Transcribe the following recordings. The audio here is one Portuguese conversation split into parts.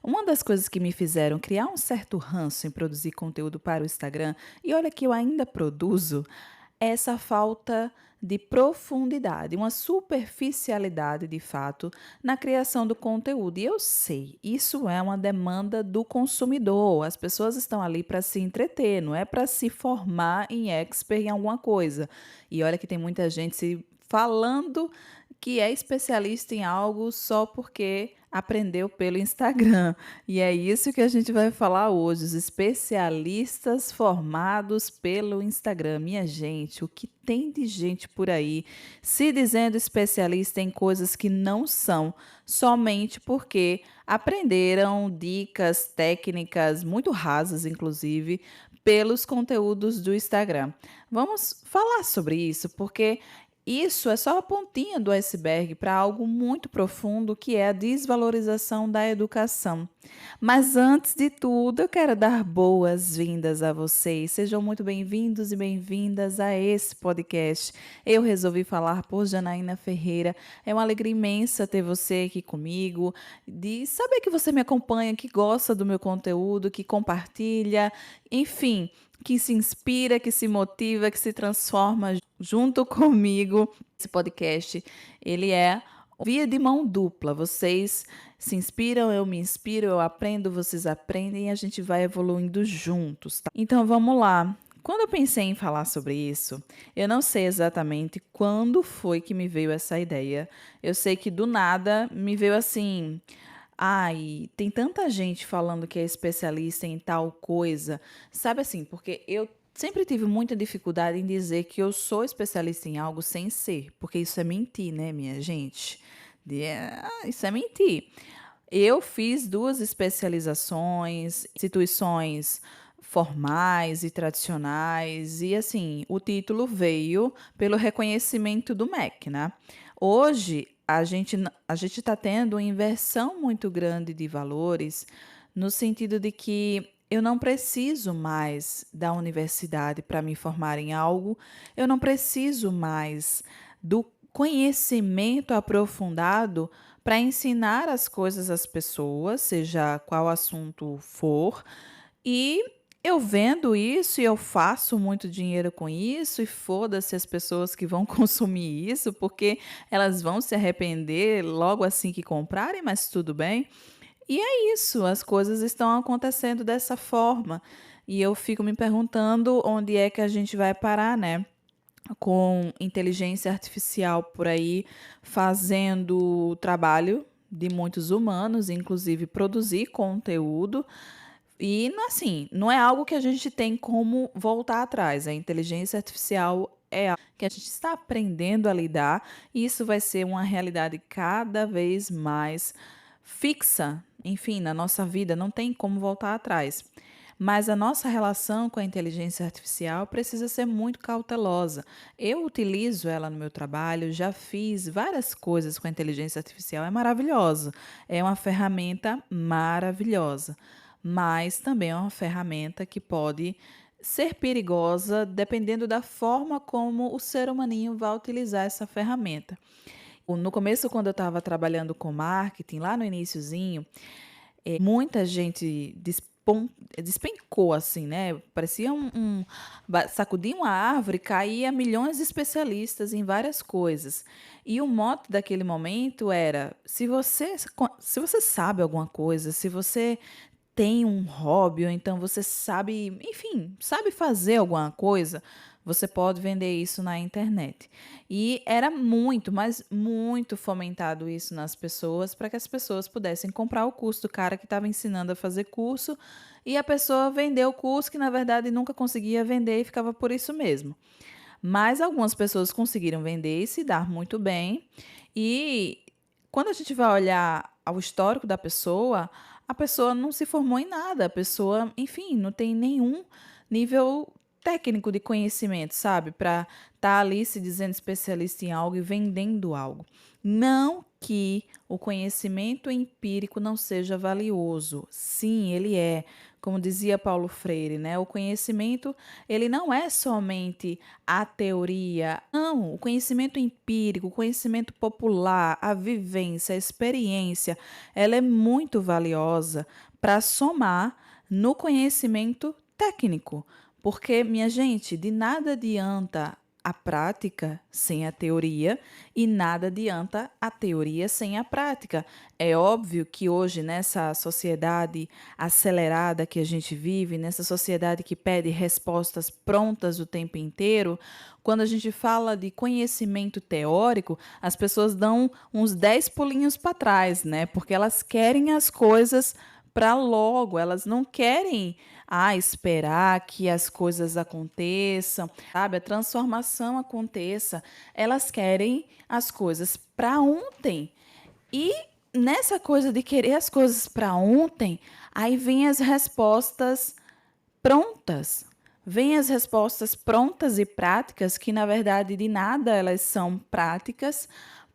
Uma das coisas que me fizeram criar um certo ranço em produzir conteúdo para o Instagram, e olha que eu ainda produzo, é essa falta de profundidade, uma superficialidade de fato na criação do conteúdo. E eu sei, isso é uma demanda do consumidor. As pessoas estão ali para se entreter, não é para se formar em expert em alguma coisa. E olha que tem muita gente se falando que é especialista em algo só porque aprendeu pelo Instagram. E é isso que a gente vai falar hoje, os especialistas formados pelo Instagram. Minha gente, o que tem de gente por aí se dizendo especialista em coisas que não são, somente porque aprenderam dicas, técnicas muito rasas, inclusive, pelos conteúdos do Instagram. Vamos falar sobre isso, porque isso é só a pontinha do iceberg para algo muito profundo, que é a desvalorização da educação. Mas antes de tudo, eu quero dar boas-vindas a vocês. Sejam muito bem-vindos e bem-vindas a esse podcast. Eu resolvi falar por Janaína Ferreira. É uma alegria imensa ter você aqui comigo, de saber que você me acompanha, que gosta do meu conteúdo, que compartilha, enfim, que se inspira, que se motiva, que se transforma junto comigo. Esse podcast, ele é via de mão dupla. Vocês se inspiram, eu me inspiro, eu aprendo, vocês aprendem e a gente vai evoluindo juntos, tá? Então vamos lá. Quando eu pensei em falar sobre isso, eu não sei exatamente quando foi que me veio essa ideia. Eu sei que do nada me veio assim: ai, tem tanta gente falando que é especialista em tal coisa. Sabe assim, porque eu sempre tive muita dificuldade em dizer que eu sou especialista em algo sem ser, porque isso é mentir, né, minha gente? Isso é mentir. Eu fiz duas especializações, instituições formais e tradicionais, e assim, o título veio pelo reconhecimento do MEC, né? Hoje, a gente está tendo uma inversão muito grande de valores, no sentido de que eu não preciso mais da universidade para me formar em algo, eu não preciso mais do conhecimento aprofundado para ensinar as coisas às pessoas, seja qual assunto for, e eu vendo isso e eu faço muito dinheiro com isso, e foda-se as pessoas que vão consumir isso, porque elas vão se arrepender logo assim que comprarem, mas tudo bem. E é isso, as coisas estão acontecendo dessa forma. E eu fico me perguntando onde é que a gente vai parar, né? Com inteligência artificial por aí fazendo o trabalho de muitos humanos, inclusive produzir conteúdo. E assim, não é algo que a gente tem como voltar atrás. A inteligência artificial é algo que a gente está aprendendo a lidar, e isso vai ser uma realidade cada vez mais fixa, enfim, na nossa vida, não tem como voltar atrás. Mas a nossa relação com a inteligência artificial precisa ser muito cautelosa. Eu utilizo ela no meu trabalho, já fiz várias coisas com a inteligência artificial, é maravilhosa. É uma ferramenta maravilhosa, mas também é uma ferramenta que pode ser perigosa dependendo da forma como o ser humaninho vai utilizar essa ferramenta. No começo, quando eu estava trabalhando com marketing, lá no iniciozinho, muita gente despencou assim, né? Parecia sacudir uma árvore, caía milhões de especialistas em várias coisas. E o mote daquele momento era: se você sabe alguma coisa, se você tem um hobby, ou então você sabe, enfim, sabe fazer alguma coisa, você pode vender isso na internet. E era muito, mas muito fomentado isso nas pessoas, para que as pessoas pudessem comprar o curso do cara que estava ensinando a fazer curso, e a pessoa vendeu o curso que na verdade nunca conseguia vender e ficava por isso mesmo. Mas algumas pessoas conseguiram vender e se dar muito bem. E quando a gente vai olhar ao histórico da pessoa, a pessoa não se formou em nada, a pessoa, enfim, não tem nenhum nível técnico de conhecimento, sabe? Para estar ali se dizendo especialista em algo e vendendo algo. Não que o conhecimento empírico não seja valioso. Sim, ele é. Como dizia Paulo Freire, né? O conhecimento, ele não é somente a teoria. Não, o conhecimento empírico, o conhecimento popular, a vivência, a experiência, ela é muito valiosa para somar no conhecimento técnico. Porque, minha gente, de nada adianta a prática sem a teoria e nada adianta a teoria sem a prática. É óbvio que hoje, nessa sociedade acelerada que a gente vive, nessa sociedade que pede respostas prontas o tempo inteiro, quando a gente fala de conhecimento teórico, as pessoas dão uns 10 pulinhos para trás, né? Porque elas querem as coisas para logo, elas não querem esperar que as coisas aconteçam, sabe? A transformação aconteça. Elas querem as coisas para ontem. E nessa coisa de querer as coisas para ontem, aí vem as respostas prontas. Vêm as respostas prontas e práticas, que na verdade de nada elas são práticas,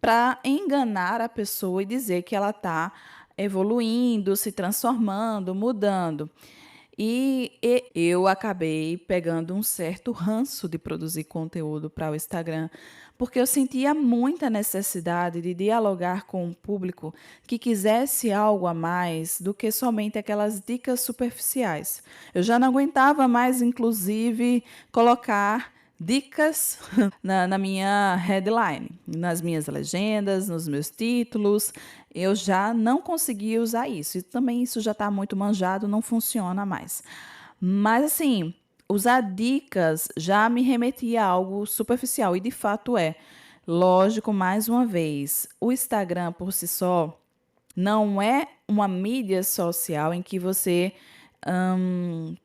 para enganar a pessoa e dizer que ela está evoluindo, se transformando, mudando. E eu acabei pegando um certo ranço de produzir conteúdo para o Instagram, porque eu sentia muita necessidade de dialogar com um público que quisesse algo a mais do que somente aquelas dicas superficiais. Eu já não aguentava mais, inclusive, colocar dicas na minha headline, nas minhas legendas, nos meus títulos. Eu já não conseguia usar isso. E também isso já está muito manjado, não funciona mais. Mas assim, usar dicas já me remetia a algo superficial, e de fato é. Lógico, mais uma vez, o Instagram por si só não é uma mídia social em que você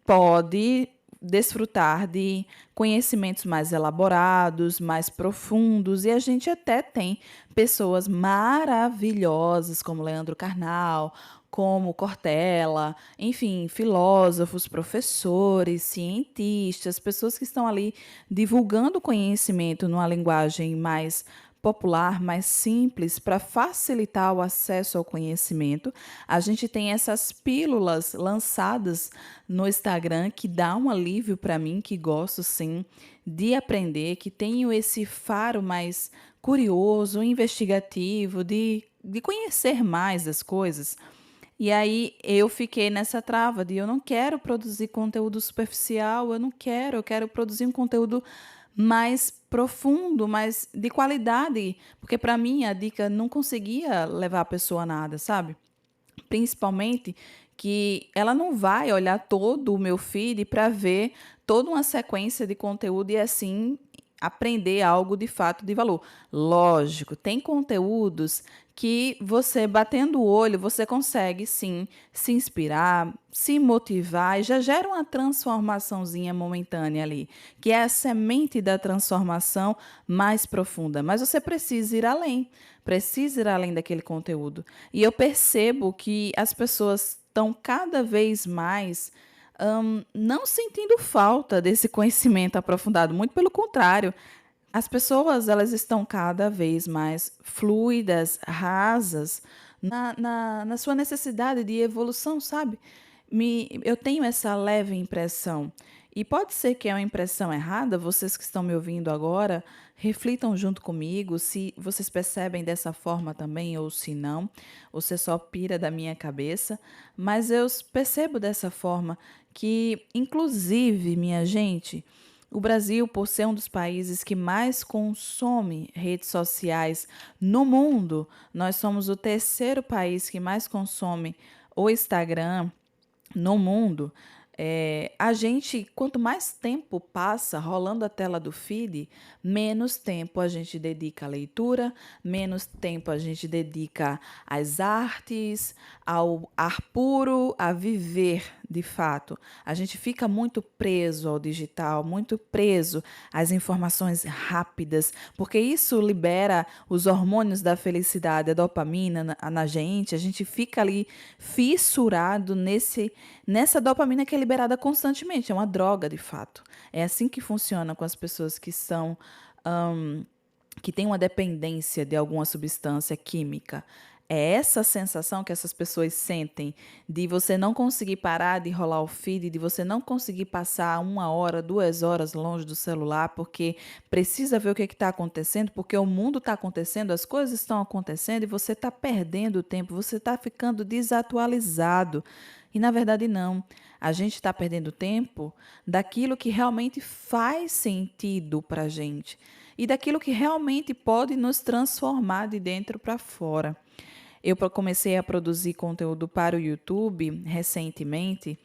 pode desfrutar de conhecimentos mais elaborados, mais profundos, e a gente até tem pessoas maravilhosas como Leandro Carnal, como Cortella, enfim, filósofos, professores, cientistas, pessoas que estão ali divulgando conhecimento numa linguagem mais popular, mais simples, para facilitar o acesso ao conhecimento. A gente tem essas pílulas lançadas no Instagram que dá um alívio para mim, que gosto sim de aprender, que tenho esse faro mais curioso, investigativo, de conhecer mais as coisas. E aí eu fiquei nessa trava de eu não quero produzir conteúdo superficial, eu quero produzir um conteúdo mais profundo, mais de qualidade, porque para mim a dica não conseguia levar a pessoa a nada, sabe? Principalmente que ela não vai olhar todo o meu feed para ver toda uma sequência de conteúdo e assim aprender algo de fato de valor. Lógico, tem conteúdos que você batendo o olho, você consegue sim se inspirar, se motivar e já gera uma transformaçãozinha momentânea ali, que é a semente da transformação mais profunda. Mas você precisa ir além daquele conteúdo. E eu percebo que as pessoas estão cada vez mais não sentindo falta desse conhecimento aprofundado, muito pelo contrário. As pessoas elas estão cada vez mais fluidas, rasas, na sua necessidade de evolução, sabe? Eu tenho essa leve impressão. E pode ser que é uma impressão errada, vocês que estão me ouvindo agora, reflitam junto comigo se vocês percebem dessa forma também ou se não, ou se é só pira da minha cabeça, mas eu percebo dessa forma que, inclusive, minha gente, o Brasil, por ser um dos países que mais consome redes sociais no mundo, nós somos o terceiro país que mais consome o Instagram no mundo. A gente, quanto mais tempo passa rolando a tela do feed, menos tempo a gente dedica à leitura, menos tempo a gente dedica às artes, ao ar puro, a viver de fato. A gente fica muito preso ao digital, muito preso às informações rápidas, porque isso libera os hormônios da felicidade, a dopamina na gente. A gente fica ali fissurado nessa dopamina que é liberada constantemente. É uma droga, de fato. É assim que funciona com as pessoas que têm uma dependência de alguma substância química. É essa sensação que essas pessoas sentem de você não conseguir parar de rolar o feed, de você não conseguir passar 1 hora, 2 horas longe do celular, porque precisa ver o que está acontecendo, porque o mundo está acontecendo, as coisas estão acontecendo e você está perdendo tempo, você está ficando desatualizado. E na verdade, não. A gente está perdendo tempo daquilo que realmente faz sentido para a gente e daquilo que realmente pode nos transformar de dentro para fora. Eu comecei a produzir conteúdo para o YouTube recentemente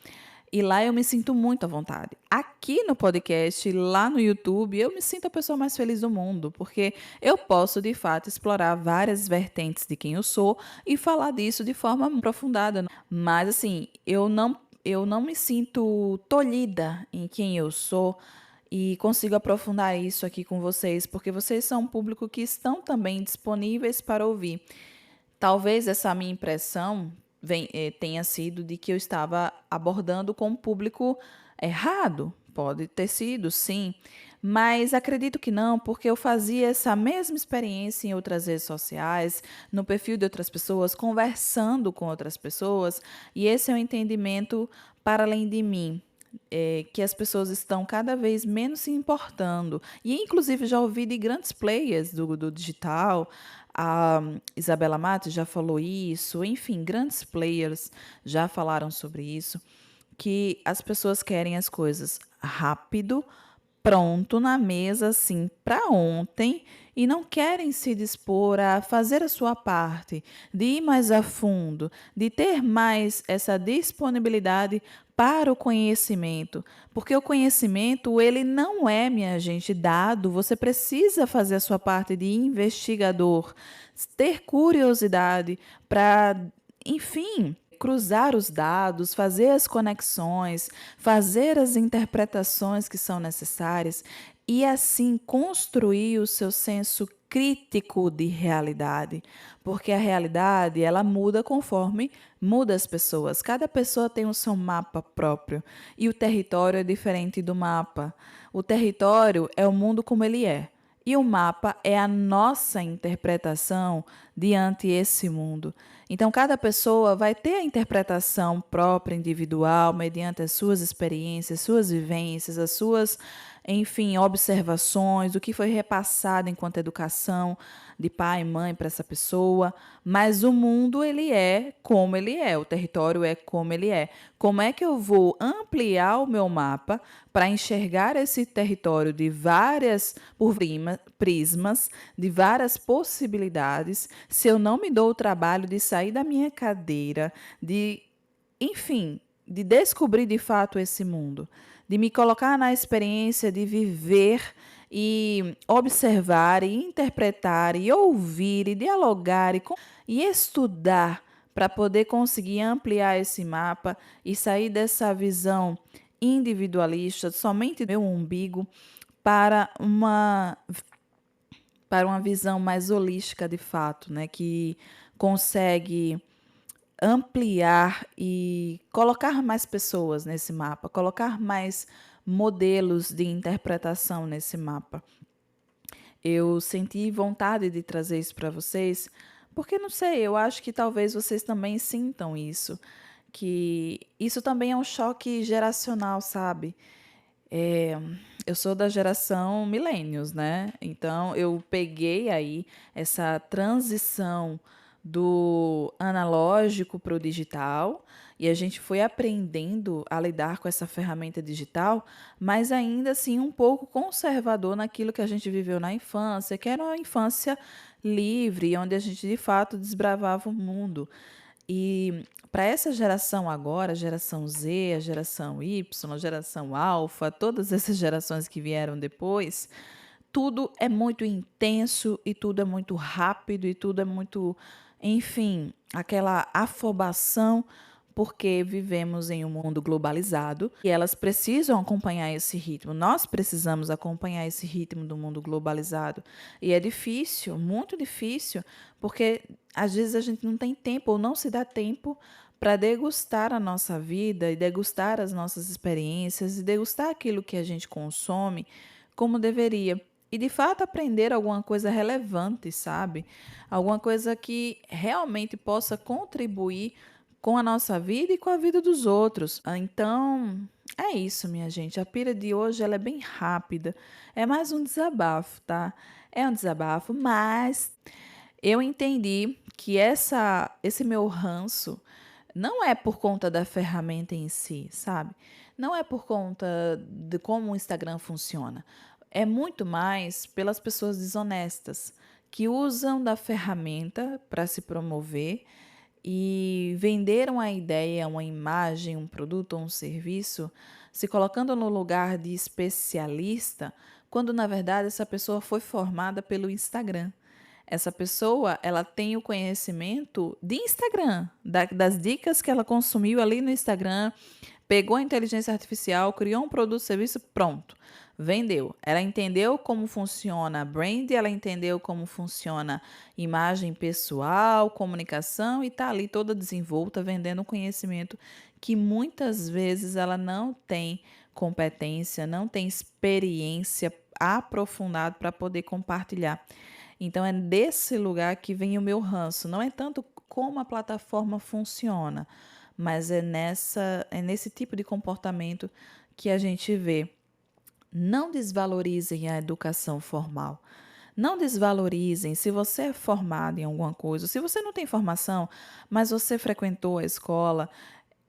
e lá eu me sinto muito à vontade. Aqui no podcast, lá no YouTube, eu me sinto a pessoa mais feliz do mundo, porque eu posso, de fato, explorar várias vertentes de quem eu sou e falar disso de forma aprofundada. Mas, assim, eu não me sinto tolhida em quem eu sou e consigo aprofundar isso aqui com vocês, porque vocês são um público que estão também disponíveis para ouvir. Talvez essa minha impressão tenha sido de que eu estava abordando com um público errado. Pode ter sido, sim, mas acredito que não, porque eu fazia essa mesma experiência em outras redes sociais, no perfil de outras pessoas, conversando com outras pessoas, e esse é um entendimento para além de mim. Que as pessoas estão cada vez menos se importando. E, inclusive, já ouvi de grandes players do digital, a Isabela Matos já falou isso, enfim, grandes players já falaram sobre isso, que as pessoas querem as coisas rápido, pronto na mesa, assim, para ontem, e não querem se dispor a fazer a sua parte, de ir mais a fundo, de ter mais essa disponibilidade para o conhecimento, porque o conhecimento, ele não é, minha gente, dado, você precisa fazer a sua parte de investigador, ter curiosidade para, enfim, cruzar os dados, fazer as conexões, fazer as interpretações que são necessárias e assim construir o seu senso crítico de realidade, porque a realidade ela muda conforme muda as pessoas. Cada pessoa tem o seu mapa próprio e o território é diferente do mapa. O território é o mundo como ele é. E o mapa é a nossa interpretação diante esse mundo. Então, cada pessoa vai ter a interpretação própria, individual, mediante as suas experiências, suas vivências, as suas, enfim, observações, o que foi repassado enquanto educação de pai e mãe para essa pessoa. Mas o mundo, ele é como ele é, o território é como ele é. Como é que eu vou ampliar o meu mapa para enxergar esse território de várias prismas, de várias possibilidades, se eu não me dou o trabalho de sair da minha cadeira, de, enfim, de descobrir de fato esse mundo, de me colocar na experiência de viver e observar e interpretar e ouvir e dialogar e estudar para poder conseguir ampliar esse mapa e sair dessa visão individualista, somente do meu umbigo, para uma para uma visão mais holística de fato, né, que consegue ampliar e colocar mais pessoas nesse mapa, colocar mais modelos de interpretação nesse mapa. Eu senti vontade de trazer isso para vocês, porque não sei, eu acho que talvez vocês também sintam isso, que isso também é um choque geracional, sabe? É, eu sou da geração millennials, né? Então eu peguei aí essa transição do analógico para o digital e a gente foi aprendendo a lidar com essa ferramenta digital, mas ainda assim um pouco conservador naquilo que a gente viveu na infância, que era uma infância livre, onde a gente de fato desbravava o mundo. E para essa geração agora, a geração Z, a geração Y, a geração Alfa, todas essas gerações que vieram depois, tudo é muito intenso e tudo é muito rápido e tudo é muito, enfim, aquela afobação porque vivemos em um mundo globalizado e elas precisam acompanhar esse ritmo. Nós precisamos acompanhar esse ritmo do mundo globalizado. E é difícil, muito difícil, porque às vezes a gente não tem tempo ou não se dá tempo para degustar a nossa vida e degustar as nossas experiências e degustar aquilo que a gente consome como deveria. E de fato aprender alguma coisa relevante, sabe? Alguma coisa que realmente possa contribuir com a nossa vida e com a vida dos outros. Então, é isso, minha gente. A pira de hoje ela é bem rápida. É mais um desabafo, tá? É um desabafo, mas eu entendi que esse meu ranço não é por conta da ferramenta em si, sabe? Não é por conta de como o Instagram funciona. É muito mais pelas pessoas desonestas que usam da ferramenta para se promover e venderam a ideia, uma imagem, um produto ou um serviço, se colocando no lugar de especialista, quando na verdade essa pessoa foi formada pelo Instagram. Essa pessoa, ela tem o conhecimento de Instagram, das dicas que ela consumiu ali no Instagram, pegou a inteligência artificial, criou um produto, serviço, pronto, vendeu. Ela entendeu como funciona brand, ela entendeu como funciona imagem pessoal, comunicação e está ali toda desenvolta, vendendo um conhecimento que muitas vezes ela não tem competência, não tem experiência aprofundada para poder compartilhar. Então é desse lugar que vem o meu ranço. Não é tanto como a plataforma funciona, mas é nesse tipo de comportamento que a gente vê. Não desvalorizem a educação formal. Não desvalorizem se você é formado em alguma coisa, se você não tem formação, mas você frequentou a escola,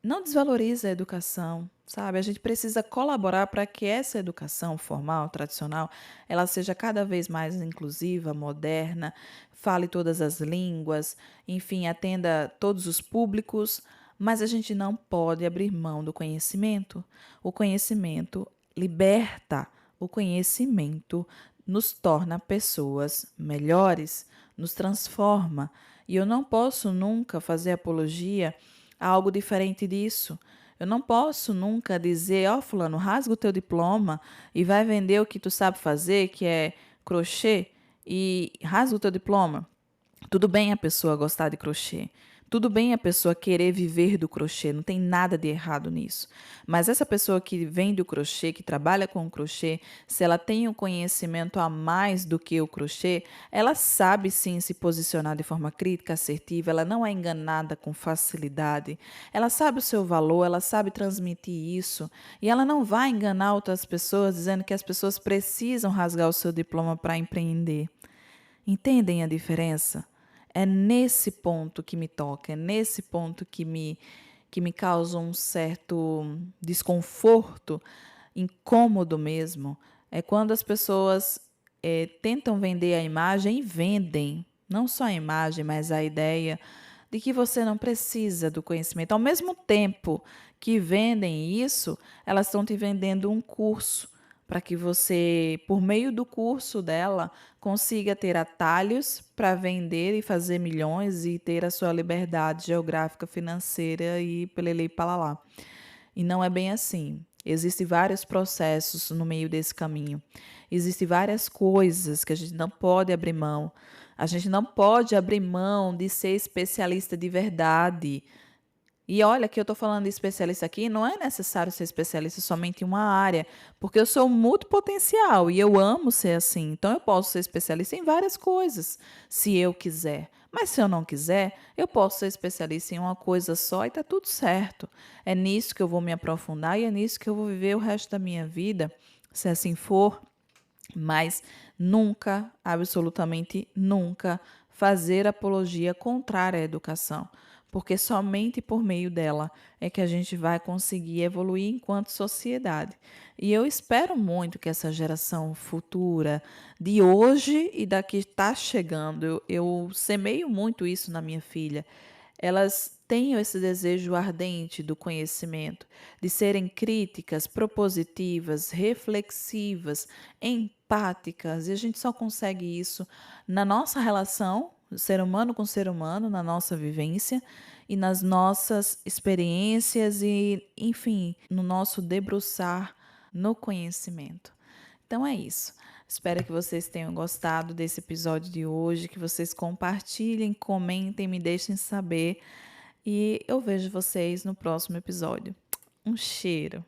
não desvalorize a educação, sabe? A gente precisa colaborar para que essa educação formal, tradicional, ela seja cada vez mais inclusiva, moderna, fale todas as línguas, enfim, atenda todos os públicos, mas a gente não pode abrir mão do conhecimento. O conhecimento liberta, o conhecimento nos torna pessoas melhores, nos transforma. E eu não posso nunca fazer apologia algo diferente disso. Eu não posso nunca dizer, ó, fulano, rasga o teu diploma e vai vender o que tu sabe fazer, que é crochê, e rasga o teu diploma. Tudo bem a pessoa gostar de crochê. Tudo bem a pessoa querer viver do crochê, não tem nada de errado nisso. Mas essa pessoa que vende o crochê, que trabalha com o crochê, se ela tem um conhecimento a mais do que o crochê, ela sabe sim se posicionar de forma crítica, assertiva, ela não é enganada com facilidade. Ela sabe o seu valor, ela sabe transmitir isso. E ela não vai enganar outras pessoas dizendo que as pessoas precisam rasgar o seu diploma para empreender. Entendem a diferença? É nesse ponto que me toca, é nesse ponto que me causa um certo desconforto, incômodo mesmo. É quando as pessoas tentam vender a imagem e vendem, não só a imagem, mas a ideia de que você não precisa do conhecimento. Ao mesmo tempo que vendem isso, elas estão te vendendo um curso para que você, por meio do curso dela, consiga ter atalhos para vender e fazer milhões e ter a sua liberdade geográfica, financeira e pelelei palalá. E não é bem assim. Existem vários processos no meio desse caminho. Existem várias coisas que a gente não pode abrir mão. A gente não pode abrir mão de ser especialista de verdade. E olha que eu estou falando de especialista aqui, não é necessário ser especialista somente em uma área, porque eu sou multipotencial e eu amo ser assim. Então eu posso ser especialista em várias coisas, se eu quiser. Mas se eu não quiser, eu posso ser especialista em uma coisa só e está tudo certo. É nisso que eu vou me aprofundar e é nisso que eu vou viver o resto da minha vida, se assim for. Mas nunca, absolutamente nunca, fazer apologia contrária à educação, porque somente por meio dela é que a gente vai conseguir evoluir enquanto sociedade. E eu espero muito que essa geração futura de hoje e da que está chegando, eu semeio muito isso na minha filha, elas tenham esse desejo ardente do conhecimento, de serem críticas, propositivas, reflexivas, empáticas, e a gente só consegue isso na nossa relação, ser humano com ser humano, na nossa vivência, e nas nossas experiências e, enfim, no nosso debruçar no conhecimento. Então é isso. Espero que vocês tenham gostado desse episódio de hoje, que vocês compartilhem, comentem, me deixem saber e eu vejo vocês no próximo episódio. Um cheiro!